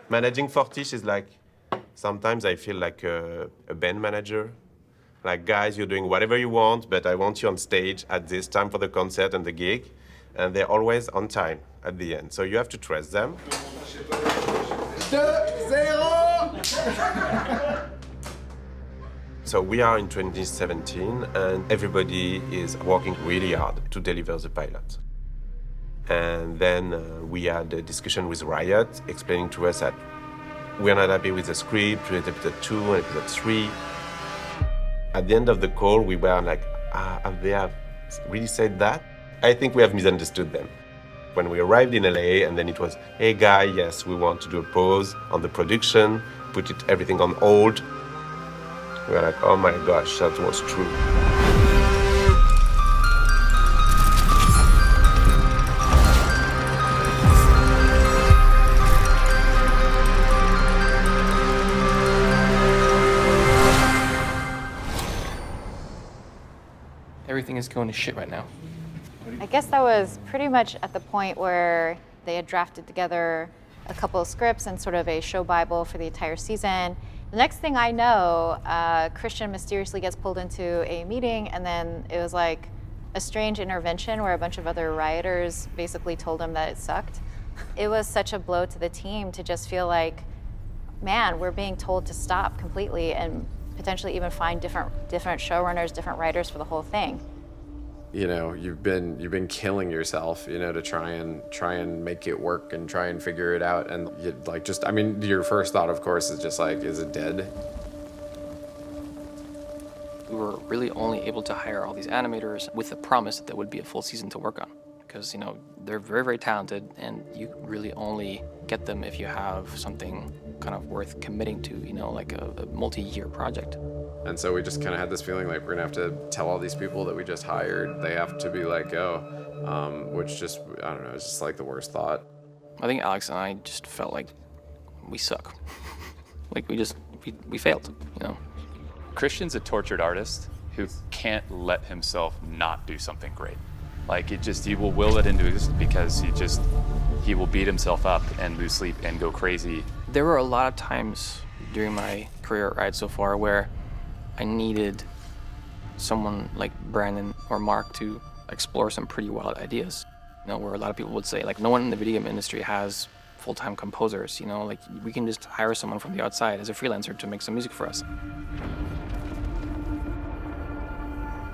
Managing Fortiche is like, sometimes I feel like a band manager. Like, guys, you're doing whatever you want, but I want you on stage at this time for the concert and the gig. And they're always on time at the end. So you have to trust them. 2-0! So we are in 2017, and everybody is working really hard to deliver the pilot. And then we had a discussion with Riot, explaining to us that we're not happy with the script, with episode 2 and episode 3. At the end of the call, we were like, have they really said that? I think we have misunderstood them. When we arrived in LA, and then it was, hey guy, yes, we want to do a pause on the production, put everything on hold. We were like, oh my gosh, that was true. Everything is going to shit right now. I guess that was pretty much at the point where they had drafted together a couple of scripts and sort of a show bible for the entire season. The next thing I know, Christian mysteriously gets pulled into a meeting, and then it was like a strange intervention where a bunch of other rioters basically told him that it sucked. It was such a blow to the team to just feel like, man, we're being told to stop completely and potentially even find different showrunners, different writers for the whole thing. You know, you've been killing yourself, you know, to try and make it work and try and figure it out. And your first thought, of course, is just like, is it dead? We were really only able to hire all these animators with the promise that there would be a full season to work on. Because, you know, they're very, very talented, and you really only get them if you have something kind of worth committing to, you know, like a multi-year project. And so we just kind of had this feeling like we're gonna have to tell all these people that we just hired, they have to be like, which just, I don't know, it's just like the worst thought. I think Alex and I just felt like we suck. Like we failed, you know. Christian's a tortured artist who can't let himself not do something great. Like he will will it into existence because he will beat himself up and lose sleep and go crazy. There were a lot of times during my career at Riot so far where I needed someone like Brandon or Mark to explore some pretty wild ideas. You know, where a lot of people would say, like, no one in the video game industry has full-time composers, you know, like we can just hire someone from the outside as a freelancer to make some music for us.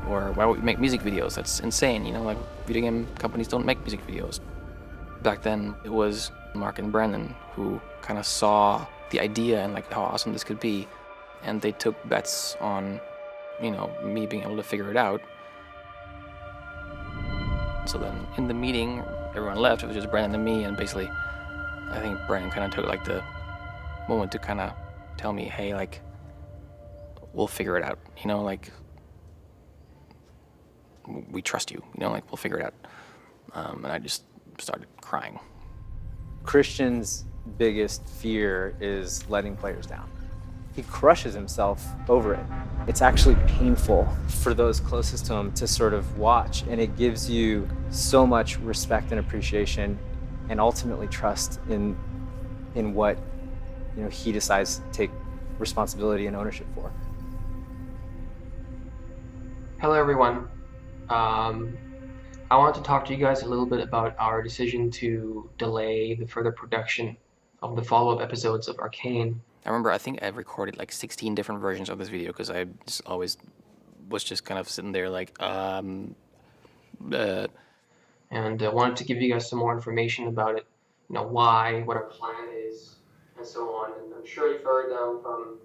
Or why would we make music videos? That's insane, you know, like video game companies don't make music videos. Back then, it was Mark and Brandon who kind of saw the idea and like how awesome this could be. And they took bets on, you know, me being able to figure it out. So then in the meeting, everyone left. It was just Brandon and me, and basically, I think Brandon kind of took like the moment to kind of tell me, hey, like, we'll figure it out. You know, like, we trust you. You know, like, we'll figure it out. And I just started crying. Christian's biggest fear is letting players down. He crushes himself over it. It's actually painful for those closest to him to sort of watch, and it gives you so much respect and appreciation and ultimately trust in what, you know, he decides to take responsibility and ownership for. Hello everyone. I want to talk to you guys a little bit about our decision to delay the further production of the follow-up episodes of Arcane. I remember, I think I recorded like 16 different versions of this video because I just always was just kind of sitting there like, And I wanted to give you guys some more information about it, you know, why, what our plan is, and so on. And I'm sure you've heard from...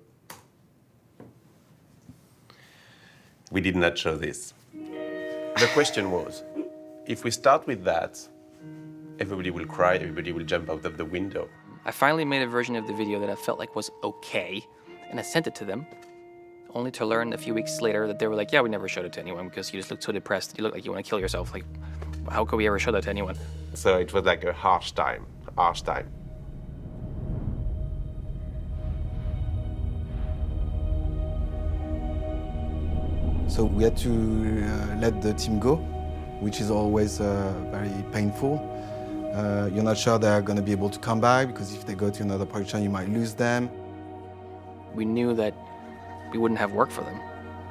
We did not show this. The question was, if we start with that, everybody will cry, everybody will jump out of the window. I finally made a version of the video that I felt like was okay, and I sent it to them, only to learn a few weeks later that they were like, yeah, we never showed it to anyone because you just look so depressed. You look like you want to kill yourself. Like, how could we ever show that to anyone? So it was like a harsh time. So we had to let the team go, which is always very painful. You're not sure they're going to be able to come back because if they go to another production, you might lose them. We knew that we wouldn't have work for them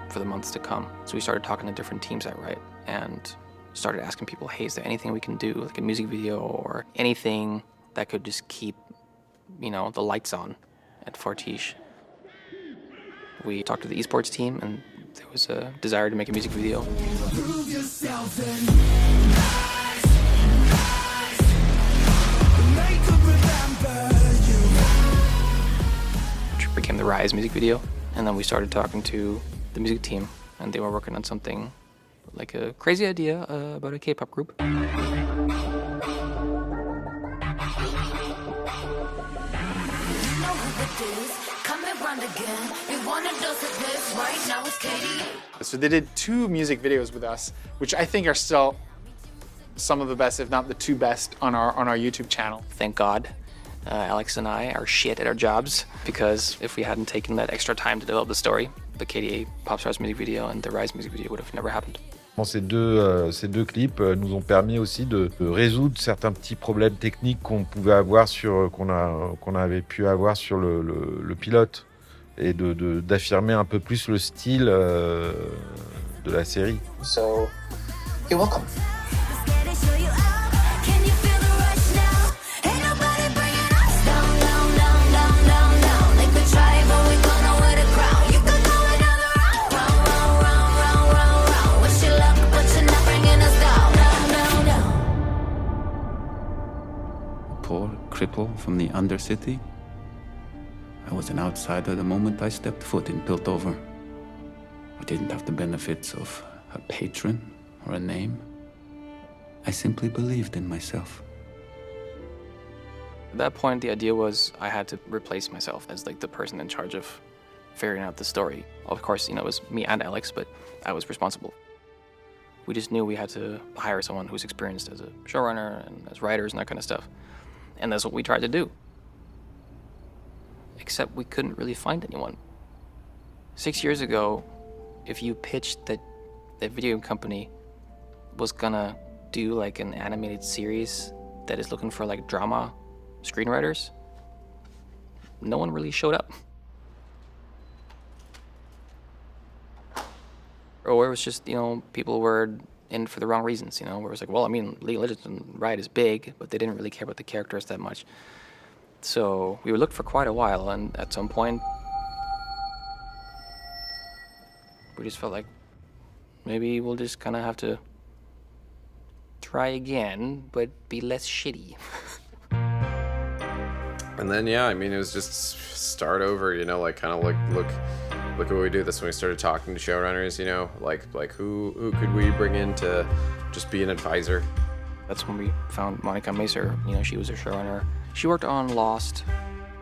for the months to come. So we started talking to different teams at Right and started asking people, hey, is there anything we can do, like a music video or anything that could just keep, you know, the lights on at Fortiche. We talked to the esports team and there was a desire to make a music video. Which became the Rise music video. And then we started talking to the music team and they were working on something like a crazy idea about a K-pop group. So they did 2 music videos with us, which I think are still some of the best, if not the 2 best, on our YouTube channel. Thank God, Alex and I are shit at our jobs because if we hadn't taken that extra time to develop the story, the KDA Popstars music video and the Rise music video would have never happened. Ces deux clips nous ont permis aussi de résoudre certains petits problèmes techniques qu'on pouvait avoir qu'on avait pu avoir sur le pilote et d'affirmer un peu plus le style de la série. So, you're welcome. Poor cripple from the Undercity. I was an outsider the moment I stepped foot in Piltover. I didn't have the benefits of a patron or a name. I simply believed in myself. At that point, the idea was I had to replace myself as like the person in charge of figuring out the story. Of course, you know, it was me and Alex, but I was responsible. We just knew we had to hire someone who's experienced as a showrunner and as writers and that kind of stuff. And that's what we tried to do. Except we couldn't really find anyone. 6 years ago, if you pitched that the video company was gonna do like an animated series that is looking for like drama screenwriters, no one really showed up. Or it was just, you know, people were in for the wrong reasons, you know, where it was like, well, I mean, League of Legends and Riot is big, but they didn't really care about the characters that much. So we looked for quite a while, and at some point, we just felt like maybe we'll just kind of have to try again, but be less shitty. And then, yeah, I mean, it was just start over, you know, like kind of like look what we do. That's when we started talking to showrunners, you know, like who could we bring in to just be an advisor. That's when we found Monica Macer. You know, she was a showrunner. She worked on Lost,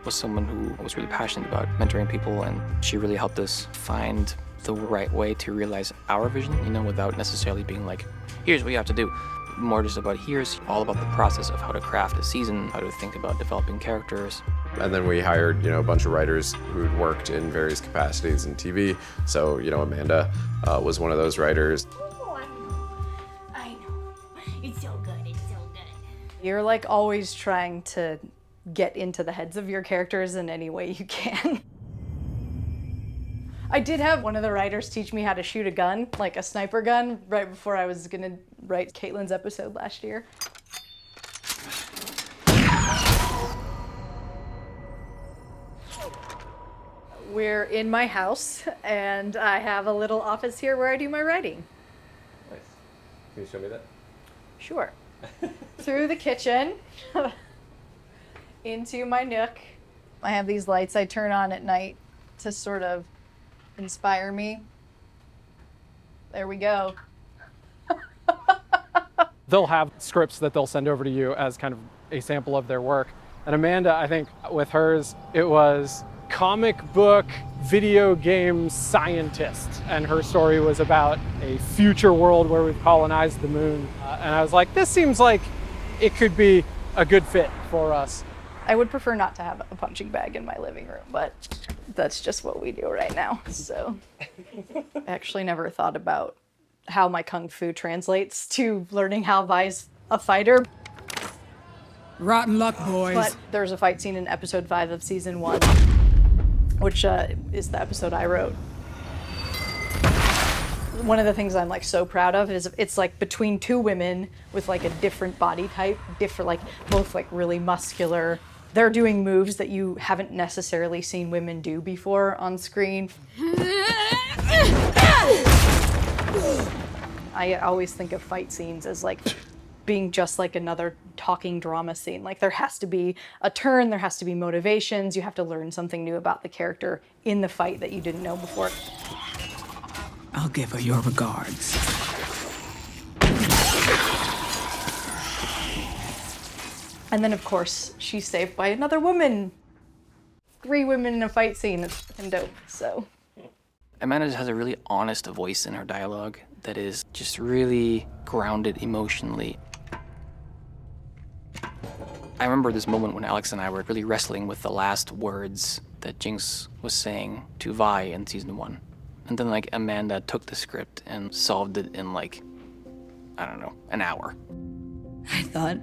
was someone who was really passionate about mentoring people, and she really helped us find the right way to realize our vision, you know, without necessarily being like, here's what you have to do. More just about here's all about the process of how to craft a season, how to think about developing characters. And then we hired, you know, a bunch of writers who'd worked in various capacities in TV. So, you know, Amanda was one of those writers. Oh, I know. It's so good. It's so good. You're like always trying to get into the heads of your characters in any way you can. I did have one of the writers teach me how to shoot a gun, like a sniper gun, right before I was gonna write Caitlin's episode last year. We're in my house, and I have a little office here where I do my writing. Nice. Can you show me that? Sure. Through the kitchen, into my nook. I have these lights I turn on at night to sort of inspire me. There we go. They'll have scripts that they'll send over to you as kind of a sample of their work. And Amanda, I think with hers, it was comic book video game scientist. And her story was about a future world where we've colonized the moon. And I was like, this seems like it could be a good fit for us. I would prefer not to have a punching bag in my living room, but that's just what we do right now. So I actually never thought about how my kung fu translates to learning how Vi's a fighter. Rotten luck, boys. But there's a fight scene in episode 5 of season 1, which is the episode I wrote. One of the things I'm like so proud of is it's like between two women with like a different body type, like both like really muscular. They're doing moves that you haven't necessarily seen women do before on screen. I always think of fight scenes as like being just like another talking drama scene. Like there has to be a turn, there has to be motivations, you have to learn something new about the character in the fight that you didn't know before. I'll give her your regards. And then, of course, she's saved by another woman. 3 women in a fight scene. It's fucking dope, so. Amanda has a really honest voice in her dialogue that is just really grounded emotionally. I remember this moment when Alex and I were really wrestling with the last words that Jinx was saying to Vi in season 1. And then like Amanda took the script and solved it in like, I don't know, an hour. I thought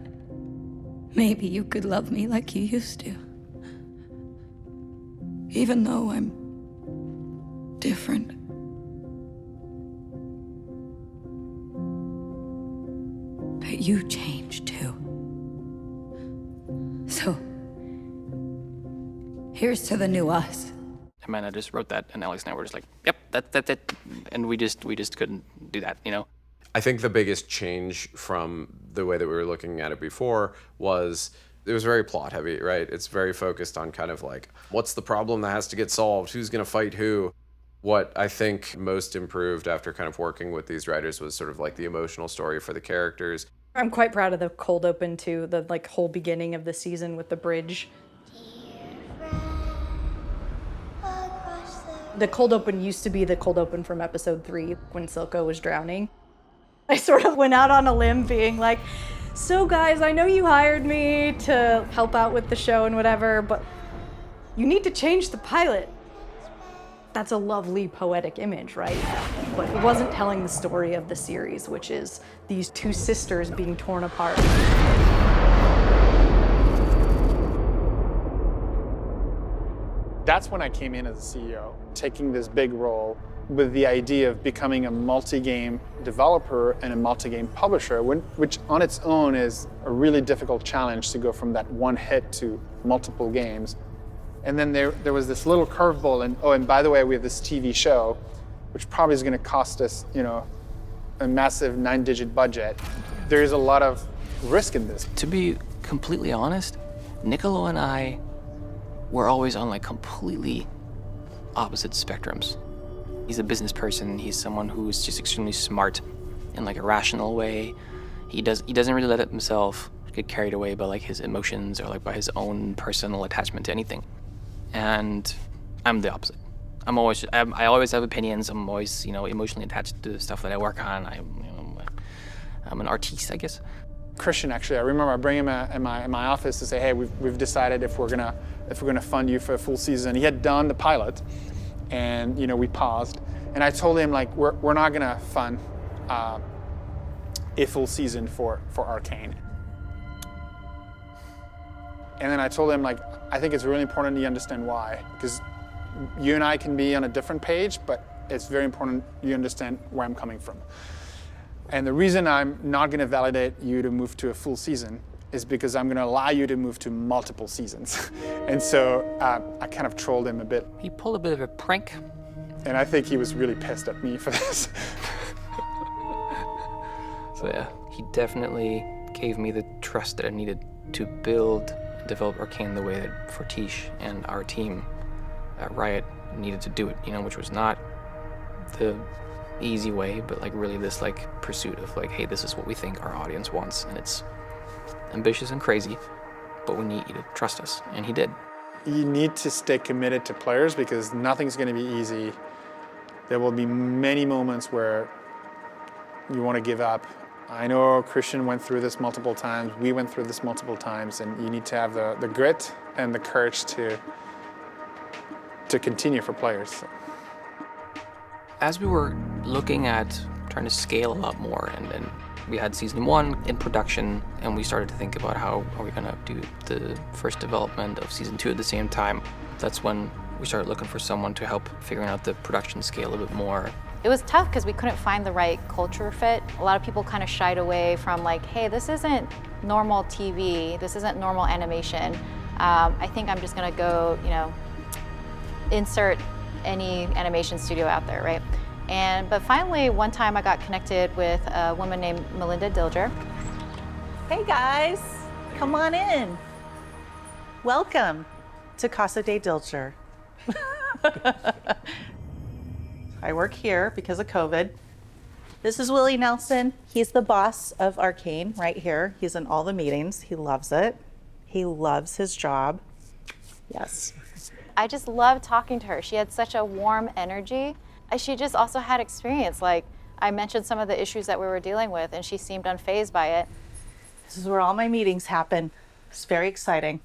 maybe you could love me like you used to. Even though I'm different. But you changed too. So, here's to the new us. Amanda just wrote that, and Alex and I were just like, "Yep, that's it," and we just couldn't do that, you know. I think the biggest change from the way that we were looking at it before was it was very plot heavy, right? It's very focused on kind of like what's the problem that has to get solved, who's going to fight who. What I think most improved after kind of working with these writers was sort of like the emotional story for the characters. I'm quite proud of the cold open too, the like whole beginning of the season with the bridge. The cold open used to be the cold open from episode 3 when Silco was drowning. I sort of went out on a limb being like, so guys, I know you hired me to help out with the show and whatever, but you need to change the pilot. That's a lovely poetic image, right? But it wasn't telling the story of the series, which is these 2 sisters being torn apart. That's when I came in as a CEO, taking this big role with the idea of becoming a multi-game developer and a multi-game publisher, which on its own is a really difficult challenge to go from that one hit to multiple games. And then there was this little curveball, and by the way, we have this TV show, which probably is going to cost us, you know, a massive 9-digit budget. There is a lot of risk in this. To be completely honest, Niccolo and I were always on like completely opposite spectrums. He's a business person. He's someone who's just extremely smart in like a rational way. He doesn't really let himself get carried away by like his emotions or like by his own personal attachment to anything. And I'm the opposite. I always have opinions. I'm always, you know, emotionally attached to the stuff that I work on. I'm an artiste, I guess. Christian, actually, I remember I bring him in my office to say, hey, we've decided if we're gonna fund you for a full season. He had done the pilot, and you know we paused, and I told him like we're not gonna fund a full season for Arcane. And then I told him like I think it's really important you understand why, because you and I can be on a different page, but it's very important you understand where I'm coming from. And the reason I'm not going to validate you to move to a full season is because I'm going to allow you to move to multiple seasons. And so I kind of trolled him a bit. He pulled a bit of a prank. And I think he was really pissed at me for this. So yeah, he definitely gave me the trust that I needed to build and develop Arcane the way that Fortiche and our team at Riot needed to do it, you know, which was not the easy way, but like really this like pursuit of like, hey, this is what we think our audience wants, and it's ambitious and crazy, but we need you to trust us, and he did. You need to stay committed to players because nothing's going to be easy. There will be many moments where you want to give up. I know Christian went through this multiple times, we went through this multiple times, and you need to have the grit and the courage to continue for players. So. As we were looking at trying to scale a lot more and We had season 1 in production, and we started to think about how are we gonna do the first development of season 2 at the same time. That's when we started looking for someone to help figuring out the production scale a bit more. It was tough because we couldn't find the right culture fit. A lot of people kind of shied away from like, hey, this isn't normal TV, this isn't normal animation. I think I'm just gonna go, insert any animation studio out there, right? But finally, one time I got connected with a woman named Melinda Dilger. Hey guys, come on in. Welcome to Casa de Dilger. I work here because of COVID. This is Willie Nelson. He's the boss of Arcane right here. He's in all the meetings. He loves it. He loves his job. Yes. I just loved talking to her. She had such a warm energy. She just also had experience. Like, I mentioned some of the issues that we were dealing with, and she seemed unfazed by it. This is where all my meetings happen. It's very exciting.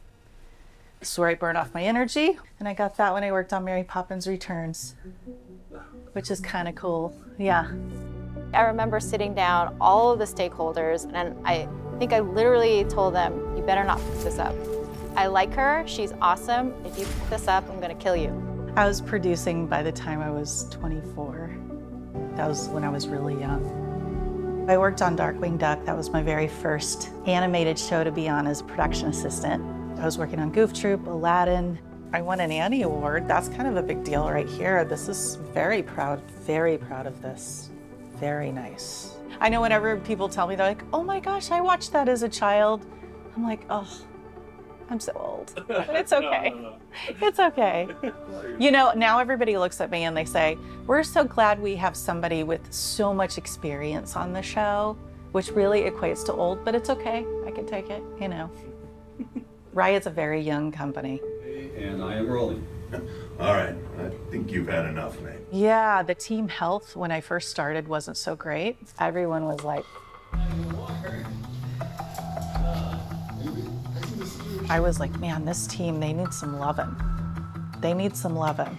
This is where I burn off my energy. And I got that when I worked on Mary Poppins Returns, which is kind of cool. Yeah. I remember sitting down all of the stakeholders, and I think I literally told them, you better not fuck this up. I like her, she's awesome. If you fuck this up, I'm gonna kill you. I was producing by the time I was 24. That was when I was really young. I worked on Darkwing Duck. That was my very first animated show to be on as a production assistant. I was working on Goof Troop, Aladdin. I won an Annie Award. That's kind of a big deal right here. This is very proud of this. Very nice. I know whenever people tell me, they're like, oh my gosh, I watched that as a child. I'm like, oh, I'm so old, but it's okay. No. It's okay. Now everybody looks at me and they say, we're so glad we have somebody with so much experience on the show, which really equates to old, but it's okay. I can take it, Riot's a very young company. And I am rolling. All right, I think you've had enough, mate. Yeah, the team health when I first started wasn't so great. Everyone was like, I was like, man, this team, they need some loving. They need some loving.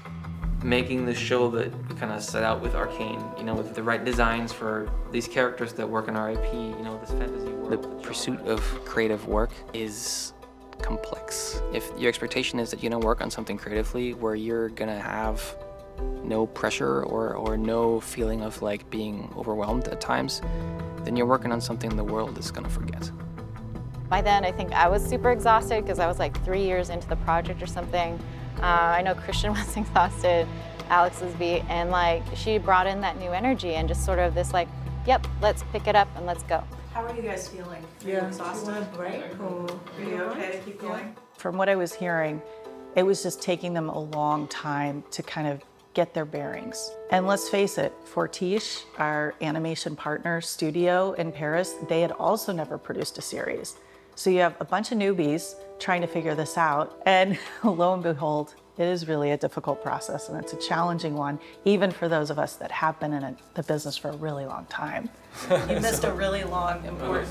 Making the show that we kind of set out with Arcane, with the right designs for these characters that work in our IP, this fantasy world. The pursuit of creative work is complex. If your expectation is that you're gonna work on something creatively where you're gonna have no pressure or no feeling of like being overwhelmed at times, then you're working on something the world is gonna forget. By then, I think I was super exhausted because I was like 3 years into the project or something. I know Christian was exhausted, Alex was beat, and like she brought in that new energy and just sort of this like, yep, let's pick it up and let's go. How are you guys feeling? Are you exhausted? Right? Are you okay to keep going? From what I was hearing, it was just taking them a long time to kind of get their bearings. And let's face it, Fortiche, our animation partner studio in Paris, they had also never produced a series. So you have a bunch of newbies trying to figure this out, and lo and behold, it is really a difficult process, and it's a challenging one, even for those of us that have been in the business for a really long time. You missed a really long, important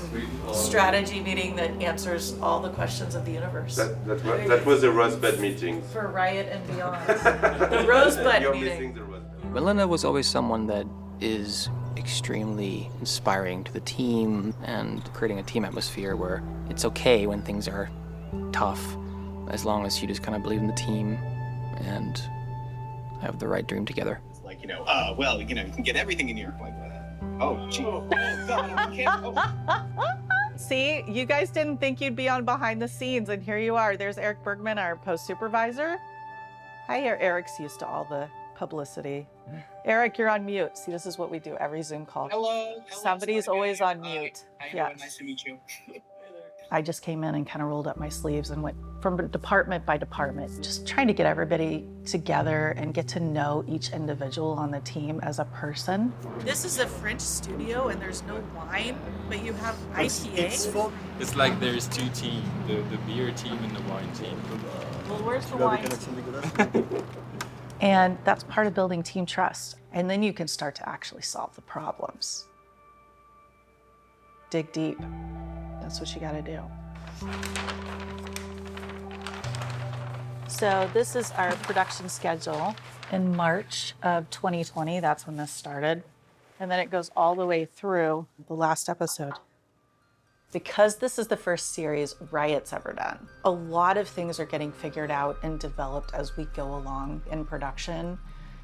strategy meeting that answers all the questions of the universe. That was a Rosebud meeting. For Riot and beyond. The Rosebud You're meeting. missing the Rosebud. Melinda was always someone that is extremely inspiring to the team and creating a team atmosphere where it's okay when things are tough, as long as you just kind of believe in the team and have the right dream together. It's like, you can get everything in New York like that. Oh, gee. Oh, God, I can't. Oh. See, you guys didn't think you'd be on behind the scenes, and here you are. There's Eric Bergman, our post supervisor. Hi, Eric's used to all the publicity. Eric, you're on mute. See, this is what we do every Zoom call. Hello. Somebody's always on mute. Hi, nice to meet you. I just came in and kind of rolled up my sleeves and went from department by department, just trying to get everybody together and get to know each individual on the team as a person. This is a French studio and there's no wine, but you have IPA. It's like there's two teams, the beer team and the wine team. Well, where's the wine? And that's part of building team trust. And then you can start to actually solve the problems. Dig deep. That's what you gotta do. So this is our production schedule. In March of 2020, that's when this started. and then it goes all the way through the last episode. Because this is the first series Riot's ever done, a lot of things are getting figured out and developed as we go along in production.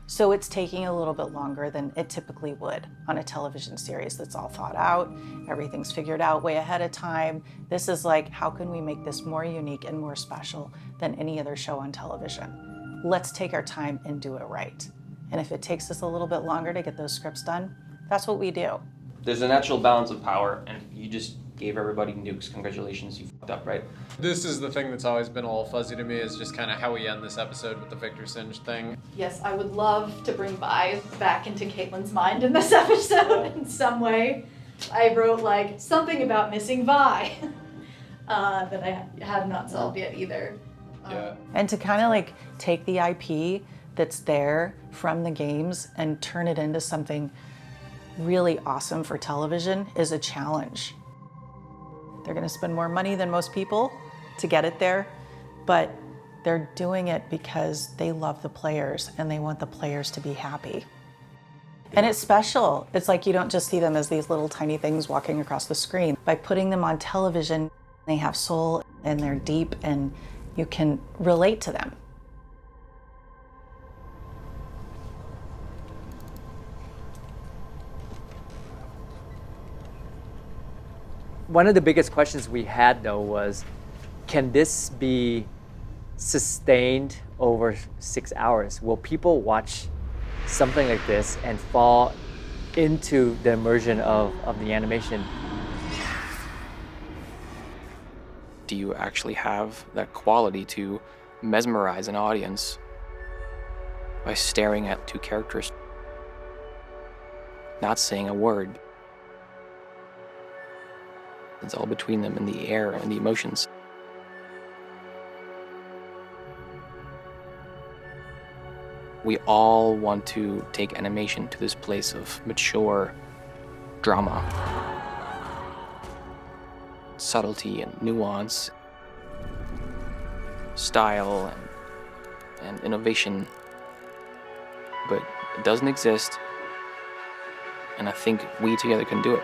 So it's taking a little bit longer than it typically would on a television series that's all thought out, everything's figured out way ahead of time. This is like, how can we make this more unique and more special than any other show on television? Let's take our time and do it right. And if it takes us a little bit longer to get those scripts done, that's what we do. There's a natural balance of power, and you just gave everybody nukes. Congratulations, you fucked up, right? This is the thing that's always been a little fuzzy to me, is just kind of how we end this episode with the Victor Singe thing. Yes, I would love to bring Vi back into Caitlin's mind in this episode in some way. I wrote like something about missing Vi that I have not solved yet either. Yeah. And to kind of like take the IP that's there from the games and turn it into something really awesome for television is a challenge. They're gonna spend more money than most people to get it there, but they're doing it because they love the players and they want the players to be happy. And it's special. It's like you don't just see them as these little tiny things walking across the screen. By putting them on television, they have soul and they're deep and you can relate to them. One of the biggest questions we had, though, was, can this be sustained over 6 hours? Will people watch something like this and fall into the immersion of the animation? Do you actually have that quality to mesmerize an audience by staring at two characters, not saying a word? It's all between them and the air and the emotions. We all want to take animation to this place of mature drama, subtlety and nuance, style and innovation, but it doesn't exist, and I think we together can do it.